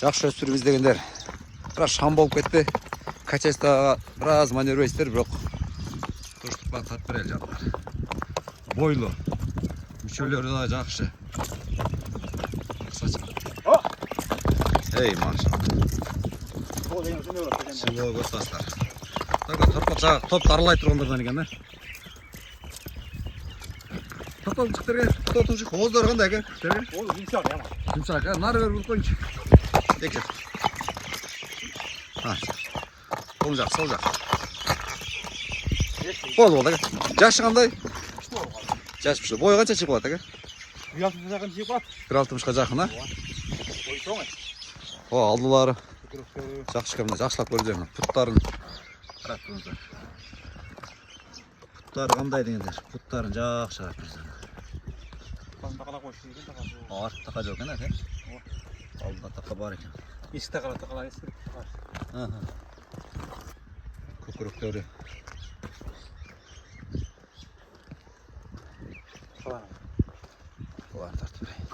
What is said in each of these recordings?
Жақсы өстіріп іздегендер. Біраз шам болып кетті. Качествоға біраз маневр өстір, бірақ дұрыстықпен тат бір ел жандар. Бойлы. Мүшелері да жақсы. Ей, маша. Сило көстастар. Торпақ топ тарылай тұрғандардан екен, да? Тоқталып шықтырға, тоқталып шық. Оғыздар қандай әке? Ол жұмсақ, яма. Жұмсақ, нары бер қойыншы. Тек жақ. Оң жақ, сол жақ. Болды, әке. Жашы қандай? Жаш піші. Бойы қанша шығып болады, әке? 1.60 жақын шығып болады. 1.60-қа жақын, а? Ой, соңай. Алдылары. Жақшы кәмді, жақшылап көрден. Пұттарын. Қарап көрден. Пұттары қандай дегендер? Пұттарын жақшы қарап көрден. Тақала қойшы екен, тақасы. Артық тақа жоқ екен, әке? Алдында тақа бар екен. Есік тақала есік. Көкіректері. Қаланы тартып берейін.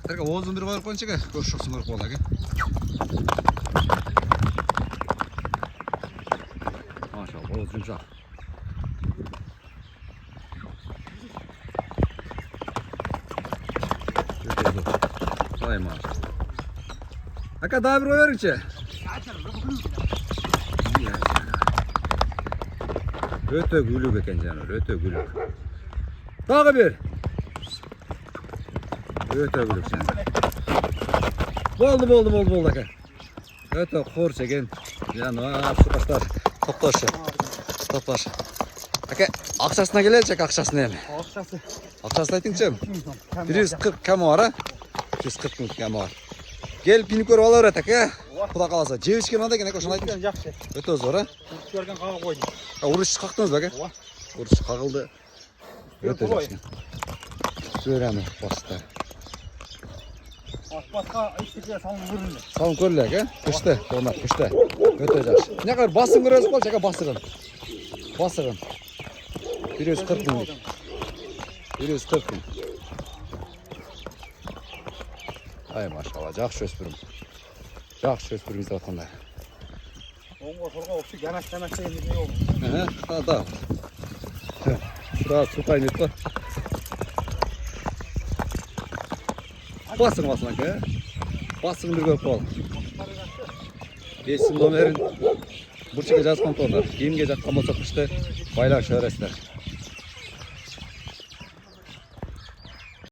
Тәрге оғыздың бір барып қойыншы әке? Көріш жоқсын көріп болды әке? Машалла, оғыз жұмшақ. Ай машалла. Әке, дағы бір ой өріңші? Өте күлік екен жаныр, өте күлік. Дағы бер! Өте күлік жаныр. Болды әке. Өте қорш екен. Жаныр, шықастар. Топташы. Әке, ақшасына келеді жәк, ақшасына емі? Ақшасы. Ақшасын айтыңшы? 140 кәмі бар, а? 140 мүнт кәмі бар. Гел пini көріп ала өрет, әке. Құда қаласа. Жевішке мынандай екен, әке, шын айтыңшы? Жақсы. Өте зор, а? Көрген қаға қойдым. Ұрыш қақтыңыз ба, әке? Ұрыш қағылды. Өте жақсы. Сөремі басты. Басқа ешкетке салым көрінді. Салым көрілі, әке? Күшті, қонақ, күшті. Өте жақсы. Не қар, басын көресіз қол, әке, басығын. 140 мың. 140 мың. Ай, машалла, жақсы өспірім. Жақсы өспірім іздеп атқандай. Оңға солға өпсі гәмәш деген не ол. Да. Сразу су қайнет па? Басың, әке. Басың бір көп бол. Есім номерін бұршыға жазған тоғдар. Кейімге жатқан болса күшті байлар шөресіздер.